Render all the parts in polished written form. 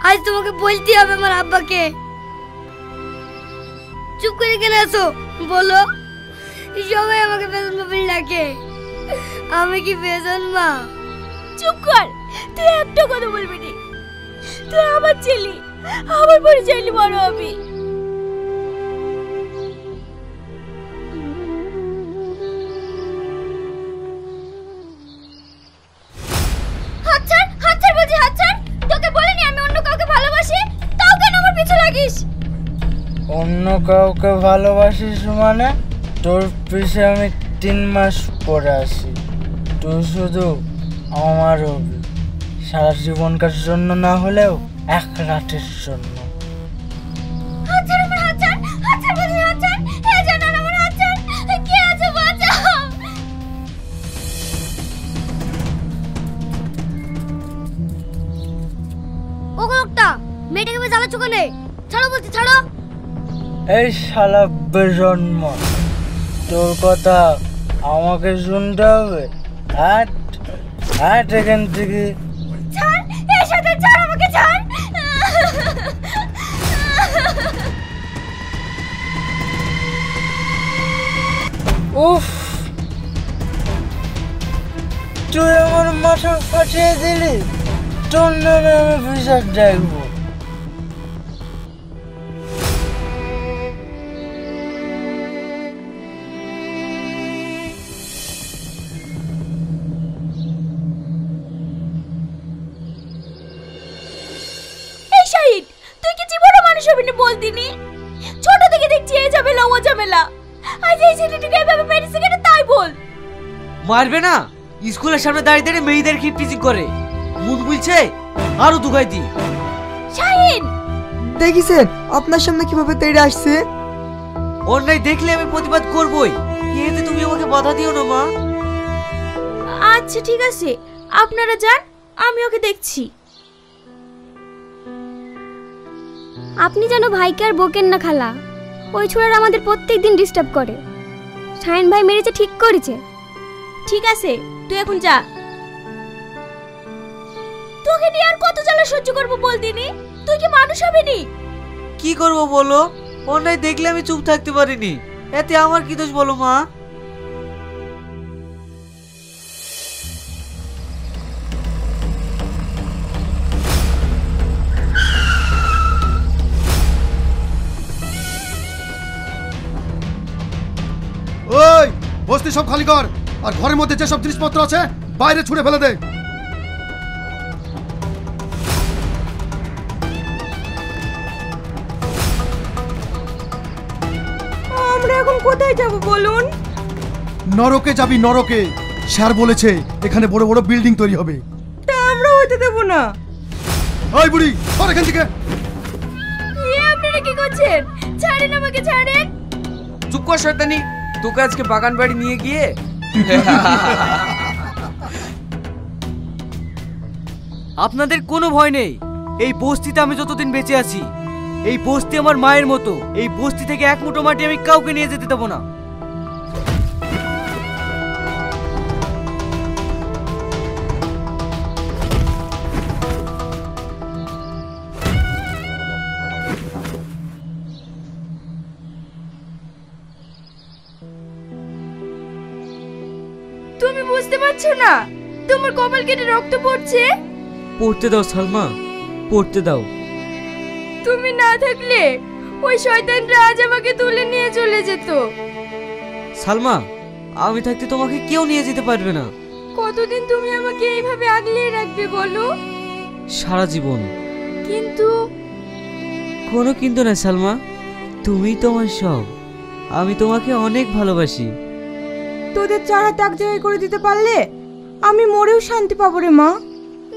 আজ তোমাকে বলতে হবে আমার আব্বাকে। চুপ করে কেন আছো বলো? সবাই আমাকে বেতন বাবুল ডাকে, আমি কি বেতন মা? চুপ কর, তুই একটা কথা বলবি না। তুই আমার ছেলে, আমার পরিচয় নিয়ে বড় হবি। হাত ছাড় বলছি, হাত ছাড়। তোকে বলিনি আমি অন্য কাউকে ভালোবাসি? তাও কেন আমার পিছু লাগিস? অন্য কাউকে ভালোবাসিস মানে? তোর পিছে আমি 3 মাস পরে আসি, তুই শুধু আমার হবি, সারা জীবনকার জন্য না হলেও 1 রাতের জন্য। হাত ছাড় আমার, হাত ছাড়, হাত ছাড় বলছি, হাত ছাড়। হে জানান আমার হাত ছাড়, কে আছে বাঁচাও। ও লোকটা মেয়েটাকে জ্বালাচ্ছ কেন? ছাড়ো বলছি, ছাড়ো। এই শালা বেজন্ম, তোর কথা আমাকে শুনতে হবে? হাট হাট এখান থেকে। ছাড়, এই সাথে ছাড়, আমাকে ছাড়। উফ, তুই আমার মাথা ফাটিয়ে দিলি। তোর নামে আমি বিচার দেখবো। এই শাহিদ, তুই কি জীবনে মানুষ হবি না বলতিনি? ছোট থেকে দেখছি এই ঝামেলা ও ঝামেলা, আজ এই ছেলেটিকে এভাবে মেরেছে কেন তাই বল। মারবে না? স্কুলের সামনে দাঁড়িয়ে দাঁড়িয়ে মেয়েদের কি টিচিং করে, মুখ বুলছে আরো দুগাই দি। শাহিন, দেখিছেন আপনার সামনে কিভাবে তেড়ে আসছে? অন্যায় দেখলে আমি প্রতিবাদ করবই, এতে তুমি আমাকে বাধা দিও না মা। আচ্ছা ঠিক আছে, আপনারা যান, আমি ওকে দেখছি। আপনি যেন ভাইকে আর বকেন না খালা, ওই ছোড়ারা আমাদের প্রত্যেকদিন ডিস্টার্ব করে। শাহিন ভাই মেরেছে, ঠিক করেছে। ঠিক আছে, তুই এখন যা। তোকে নিয়ে আর কত জ্বালা সহ্য করবো বলতিনি? তুই কি মানুষ হবি নি? কি করব বলো, অন্যায় দেখলে আমি চুপ থাকতে পারিনি, এতে আমার কি দোষ বলো মা? ওই বস্তি সব খালি কর, আর ঘরের মধ্যে যেসব জিনিসপত্র আছে বাইরে ছুঁড়ে ফেলে দে। আমরা এখন কোথায় যাব বলুন? নরকে যাবি, নরকে। স্যার বলেছে এখানে বড় বড় বিল্ডিং তৈরি হবে। তা আমরা হইতে দেব না। ওই বুড়ি, সর এখান থেকে। আপনারা কি করছেন? ছাড়েন আমাকে, ছাড়েন। চুপ কর শয়তানি, তোকে আজকে বাগান বাড়ি নিয়ে গিয়ে। আপনাদের কোনো ভয় নেই, এই বস্তিতে আমি যতদিন বেঁচে আছি, এই বস্তি আমার মায়ের মতো। এই বস্তি থেকে এক মুঠো মাটি আমি কাউকে নিয়ে যেতে দেবো না। তুমি বুঝতে পারছো না তোমার কপাল কেটে রক্ত পড়ছে? পড়তে দাও সালমা, পড়তে দাও। তুমি না থাকলে ওই শয়তানটা আজ আমাকে তুলে নিয়ে চলে যেত। সালমা, আমি থাকতে তোমাকে কেউ নিয়ে যেতে পারবে না। কতদিন তুমি আমাকে এইভাবে আগলে রাখবে বলো? সারা জীবন। কিন্তু কোনো কিন্তু না সালমা, তুমি তোমার সব। আমি তোমাকে অনেক ভালোবাসি। তোদের চারা এক জায়গায় করে দিতে পারলে আমি মরেও শান্তি পাবো রে মা।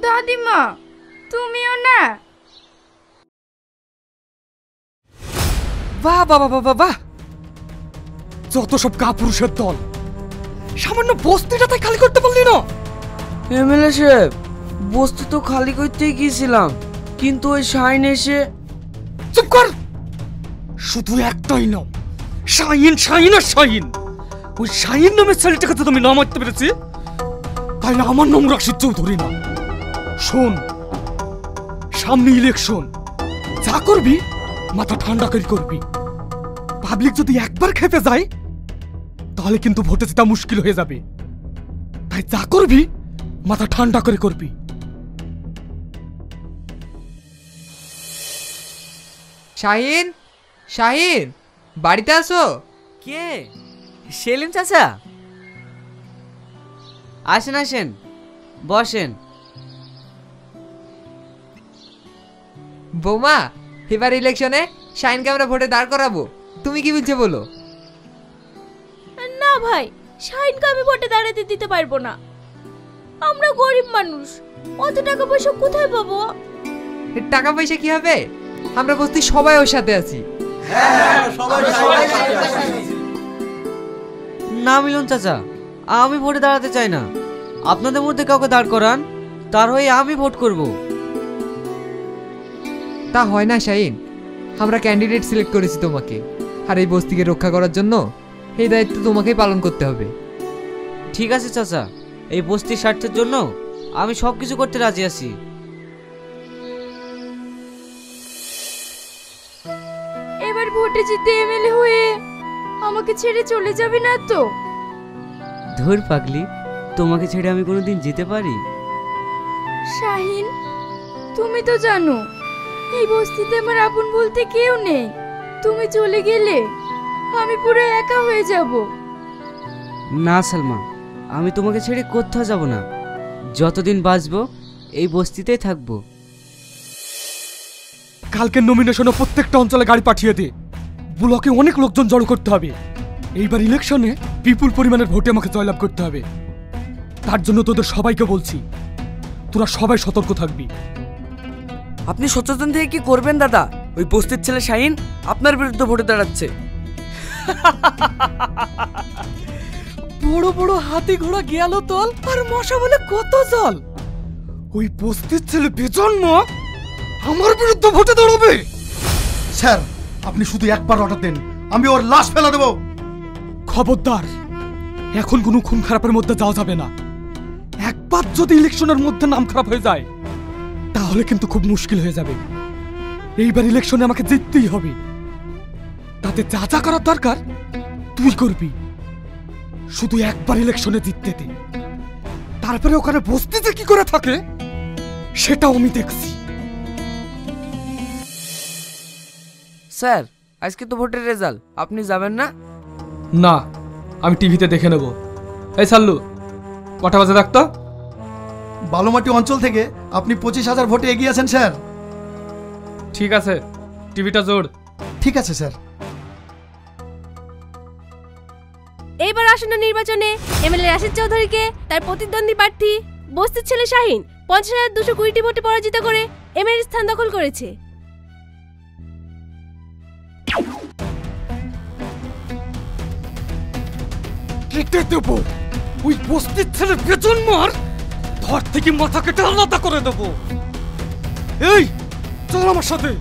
দাদিমা, তুমিও না? বাহ বাহ বাহ বাহ বাহ, যত সব কাপুরুষের দল, সামান্য বস্তিটা তাই খালি করতে পারলি না? এমএলএ সাহেব, বস্তু তো খালি করতেই গিয়েছিলাম, কিন্তু ওই শাহিন এসে। চুপ কর, শুধু একটাই নাম, শাহিন, শাহিন আর শাহিন। ওই শাহিন নামের ছেলেটাকে তো তুমি না মারতে পেরেছি, তাই না আমার নাম রাশিদ চৌধুরী না। শোন, সামনে ইলেকশন, যা করবি মাথা ঠান্ডা করে করবি। পাবলিক যদি একবার খেপে যায় তাহলে কিন্তু ভোটে জেতা মুশকিল হয়ে যাবে। তাই যা করবি মাথা ঠান্ডা করে করবি। শাহিন, শাহিন, বাড়িতে আসো। কে? সেলিম চাচা? আসেন আসেন, বসেন। বৌমা, এবার ইলেকশনে শাহিনকে আমরা ভোটে দাঁড় করাবো, তুমি কি বলছো বলো? না ভাই, শাহিনকে আমি ভোটে দাঁড়াতে দিতে পারবো না। আমরা গরিব মানুষ, অত টাকা পয়সা কোথায় পাবো? টাকা পয়সা কি হবে, আমরা বস্তি সবাই ওর সাথে আছি। না মিলন চাচা, আমি ভোটে দাঁড়াতে চাই না। আপনাদের মধ্যে কাউকে দাঁড় করান, তার হয়ে আমি ভোট করব। তা হয় না শাহিন, আমরা ক্যান্ডিডেট সিলেক্ট করেছি তোমাকে, আর এই বস্তিকে রক্ষা করার জন্য এই দায়িত্ব তোমাকেই পালন করতে হবে। ঠিক আছে চাচা, এই বস্তির স্বার্থের জন্য আমি সব কিছু করতে রাজি আছি। এবার ভোটে জিতে এমএলএ হয়ে আমাকে ছেড়ে চলে যাবে না তো? ধুর পাগলি, তোমাকে ছেড়ে আমি কোনোদিন যেতে পারি? শাহিন, তুমি তো জানো এই বস্তিতে আমার আপন বলতে কেউ নেই। তুমি চলে গেলে আমি পুরো একা হয়ে যাব। না সালমা, আমি তোমাকে ছেড়ে কোথাও যাব না। যতদিন বাঁচবো এই বস্তিতেই থাকবো। কালকের নমিনেশনে প্রত্যেকটা অঞ্চলে গাড়ি পাঠিয়ে দে। ব্লকে অনেক লোকজন জড়ো করতে হবে। এইবার ইলেকশনে বিপুল পরিমাণের ভোটে আমাকে জয়লাভ করতে হবে। তার জন্য তোদের সবাইকে বলছি, তোরা সবাই সতর্ক থাকবি। আপনি সচেতন থেকে কি করবেন দাদা? ওই বস্তির ছেলে শাহিন আপনার বিরুদ্ধে ভোটে দাঁড়াচ্ছে। বড় বড় হাতি ঘোড়া গেল তল, আর মশা বলে কত জল। ওই বস্তির ছেলে বেজন্ম আমার বিরুদ্ধে ভোটে দাঁড়াবে। স্যার, আপনি শুধু একবার অর্ডার দেন, আমি ওর লাশ ফেলে দেবো। খবরদার, এখন কোনো খুন খারাপের মধ্যে যাওয়া যাবে না। একবার যদি ইলেকশনের মধ্যে নাম খারাপ হয়ে যায় তাহলে কিন্তু খুব মুশকিল হয়ে যাবে। এইবার ইলেকশনে আমাকে জিততেই হবে। তাতে যা যা করার দরকার তুই করবি। শুধু একবার ইলেকশনে জিততে দে, তারপরে ওখানে বস্তিতে কি করে থাকে সেটাও আমি দেখছি। স্যার, আজকে তো ভোটের রেজাল্ট, আপনি যাবেন না? না, আমি টিভিতে দেখে নেব। এই সাল্লু, কটা বাজে রাখতো? বালুমাটি অঞ্চল থেকে আপনি 25,000 ভোটে এগিয়ে আছেন স্যার। ঠিক আছে, টিভিটা জোর। ঠিক আছে স্যার। এইবার আসন্ন নির্বাচনে এমএলএ রাশিদ চৌধুরীকে তার প্রতিদ্বন্দ্বী প্রার্থী বস্তির ছেলে শাহিন 50,220 ভোটে পরাজিত করে এমএলএ স্থান দখল করেছে। কেটে দেবো ওই বস্তির ছেলে বেজন্মার, ধর থেকে মাথা কেটে আলাদা করে দেবো। এই চল আমার সাথে।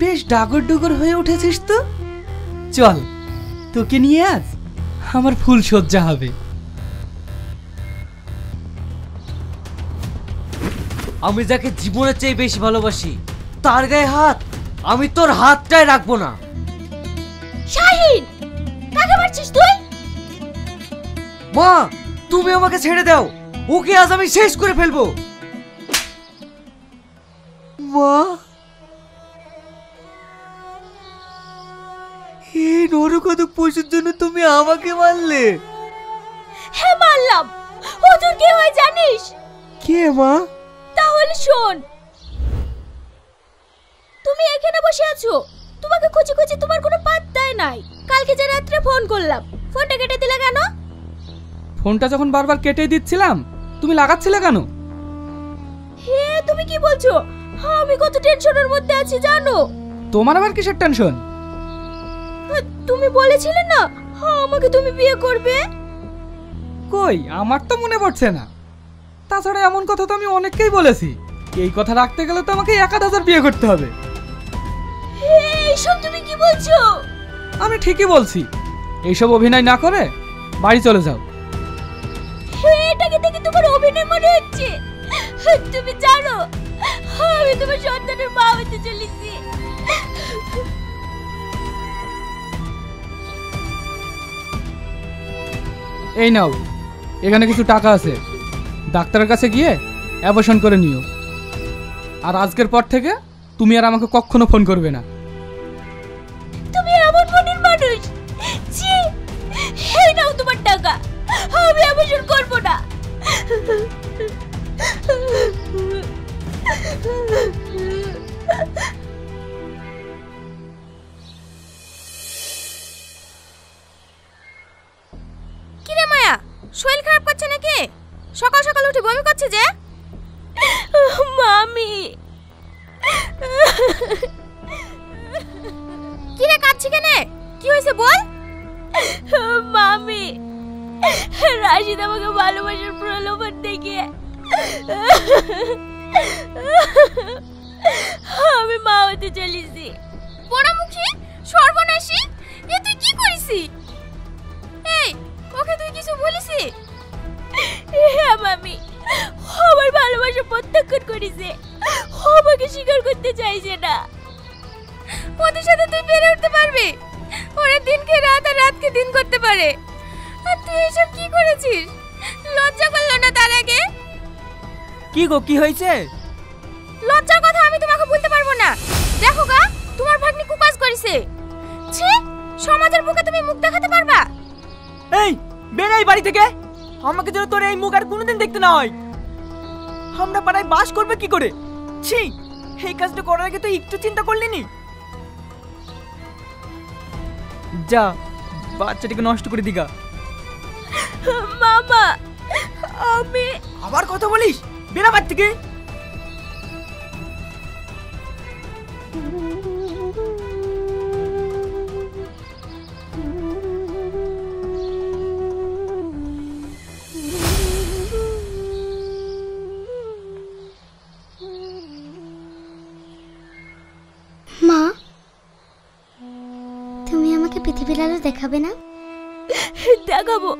বেশ ডাগর ডুগর হয়ে উঠেছিস তো। চল, তোকে নিয়ে আজ আমার ফুল সজ্জা হবে। আমি যাকে জীবনের চেয়ে বেশি ভালোবাসি তার গায়ে হাত আমি তোর হাতটাই রাখবো না। শাহিন, কাকে মারছিস তুই? মা, তুমি আমাকে ছেড়ে দাও, ওকে আজ আমি শেষ করে ফেলবো। মা, এই নরকদক পশুর জন্য তুমি আমাকে মারলে? হ্যাঁ মারলাম। ও তোর কে হয় জানিস? কে মা? তাহলে শোন, তুমি এখানে বসে আছো, তোমাকে খুঁজে খুঁজে তোমার কোনো পাত্তাই নাই। কালকে যে রাত্রে ফোন করলাম, ফোনটা কেটে দিলে কেন? ফোনটা যখন বারবার কেটে দিচ্ছিলাম তুমি লাগাচ্ছিলে কেন? হে তুমি কি বলছো? আমি কত টেনশনের মধ্যে আছি জানো? তোমার আবার কিসের টেনশন? তুমি বলেছিলে না আমাকে তুমি বিয়ে করবে। কই আমার তো মনে পড়ছে না। তাছাড়া এমন কথা তো আমি অনেককেই বলেছি। এই কথা রাখতে গেলে তো আমাকে 1000 বিয়ে করতে হবে। এইসব তুমি কি বলছো? আমি ঠিকই বলছি। এইসব অভিনয় না করে বাড়ি চলে যাও। এটাকে দেখে তোমার অভিনয় মনে হচ্ছে? তুমি জানো আমি তোমার সন্তানের মা হতে চলেছি। এই নাও, এখানে কিছু টাকা আছে, ডাক্তারের কাছে গিয়ে অ্যাবর্শন করে নিও। আর আজকের পর থেকে তুমি আর আমাকে কখনো ফোন করবে না। তুমি এমন মনের মানুষ? ছি, এই নাও তোমার টাকা, আমি অ্যাবর্শন করব না। কিরে মায়া, শরীর খারাপ করছে নাকি? সকাল সকাল উঠে বমি করছে যে? মামি। কিরে কাঁদছি কেনে? কি হয়েছে বল? মামি, রাশিদ আমাকে ভালোবাসার প্রলোভন দেখিয়ে আমি মা হতে চলেছি। পোড়ামুখী, সর্বনাশী, এ তুই কি করিসি? এই, ওকে তুই কিছু বলিসি? হ্যাঁ মামি, আমার ভালোবাসা প্রত্যাখ্যান করেছে, আমাকে স্বীকার করতে চাইছে না। ওদের সাথে তুই বেড়ে উঠতে পারবি? ওরা দিনকে রাত আর রাতকে দিন করতে পারে, আর তুই এসব কি করেছিস? লজ্জা করলো না তার আগে? কি গো, কি হয়েছে? লজ্জার কথা আমি তোমাকে বলতে পারবো না। দেখো গা, তোমার ভাগ্নি কুকাজ করেছে। ছি, সমাজের বুকে তুমি মুখ দেখাতে পারবা? এই বের এই বাড়ি থেকে। আমাকে যেন তোর এই মুখ আর কোনোদিন দেখতে না হয়। আমরা পাড়ায় বাস করবে কি করে? ছি, এই কাজটা করার আগে তো একটু চিন্তা করলি নি? যা, বাচ্চাটাকে নষ্ট করে দিগা। মামা, আমি আবার কথা বলিস? বেরা বাড়ি থেকে। মা, তুমি আমাকে পৃথিবীর আলো দেখাবে না? দেখাবো,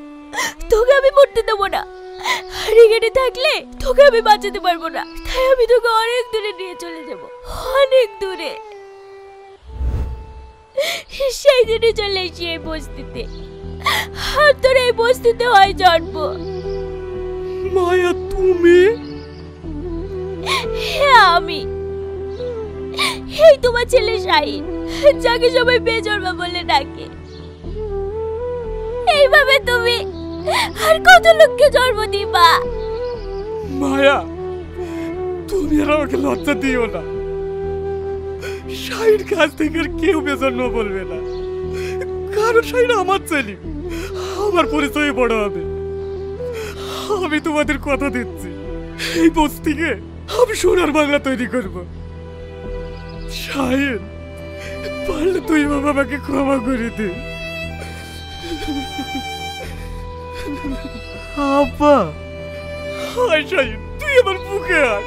তোকে আমি মরতে দেবো না। আর এখানে থাকলে তোকে আমি বাঁচাতে পারবো না, তাই আমি তোকে অনেক দূরে নিয়ে চলে যাব, অনেক দূরে। সেই দিনে চলে এসি এই বস্তিতে, আর তোর এই বস্তিতে হয় জন্ম। মায়া তুমি? হ্যাঁ আমি, এই তোমার ছেলে শাহিন, যাকে সবাই বেজন্মা বলে ডাকে। এইভাবে তুমি আর কত লোককে জন্ম দিবা? মায়া, তুমি আর আমাকে লজ্জা দিও না। শাহির কাছ থেকে আর কেউ বেজন্ম বলবে না, কারণ শাহির আমার ছেলে, আমার পরিচয় বড় হবে। আমি তোমাদের কথা দিচ্ছি, এই বস্তিকে আমি সোনার বাংলা তৈরি করব। শাহিন, পারলে তুই বাবাকে ক্ষমা করে দে। আব্বা, হায় শাহিন, তুই আমার বুকে আয়।